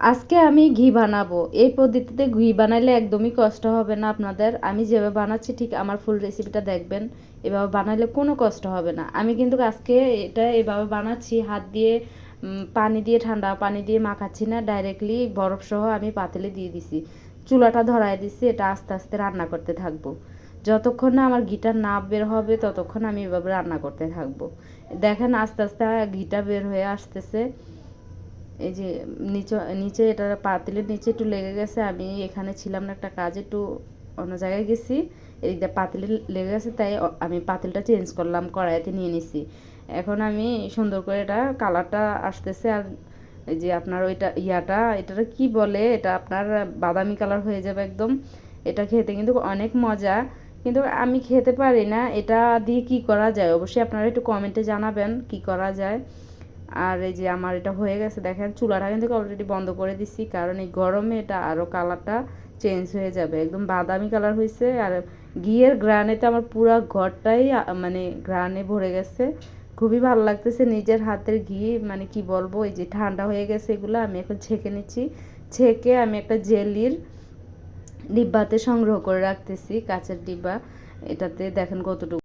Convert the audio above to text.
আজকে আমি ঘি বানাবো। এই পদ্ধতিতে ঘি বানাইলে একদমই কষ্ট হবে না আপনাদের। আমি যেভাবে বানাচ্ছি ঠিক আমার ফুল রেসিপিটা দেখবেন। এভাবে বানাইলে কোনো কষ্ট হবে না। আমি কিন্তু আজকে এটা এভাবে বানাচ্ছি হাত দিয়ে পানি দিয়ে ঠান্ডা পানি দিয়ে মাখাচ্ছি না, ডাইরেক্টলি বরফসহ আমি পাতিলে দিয়ে দিছি। চুলাটা ধরায় দিছি, এটা আস্তে আস্তে রান্না করতে থাকবো। যতক্ষণ না আমার ঘিটা না বের হবে ততক্ষণ আমি এভাবে রান্না করতে থাকবো। দেখেন আস্তে আস্তে ঘিটা বের হয়ে আসতেছে। এই যে নিচে নিচে এটা পাতিলের নিচে একটু লেগে গেছে, আমি এখানে ছিলাম না একটা কাজে, একটু অন্য জায়গায় গেছি, এদিকটা পাতিলে লেগে গেছে, তাই আমি পাতিলটা চেঞ্জ করলাম, কড়াইতে নিয়ে নিছি। এখন আমি সুন্দর করে এটা কালারটা আসতেছে। আর এই যে আপনার ওইটা এটার কি বলে, এটা আপনার বাদামি কালার হয়ে যাবে একদম। এটা খেতে কিন্তু অনেক মজা, কিন্তু আমি খেতে পারি না। এটা দিয়ে কি করা যায় অবশ্যই আপনারা একটু কমেন্টে জানাবেন কি করা যায়। আর এই যে আমার এটা হয়ে গেছে, দেখেন চুলাটা কিন্তু অলরেডি বন্ধ করে দিছি, কারণ এই গরমে এটা আরও কালারটা চেঞ্জ হয়ে যাবে, একদম বাদামি কালার হয়েছে। আর ঘিয়ের গ্রানেতে আমার পুরো ঘরটাই মানে গ্রানে ভরে গেছে। খুবই ভালো লাগতেছে নিজের হাতের ঘি, মানে কি বলবো। এই যে ঠান্ডা হয়ে গেছে এগুলো, আমি এখন ছেঁকে নিচ্ছি। ছেঁকে আমি একটা জেলির ডিব্বাতে সংগ্রহ করে রাখতেছি, কাঁচের ডিব্বা। এটাতে দেখেন কতটুকু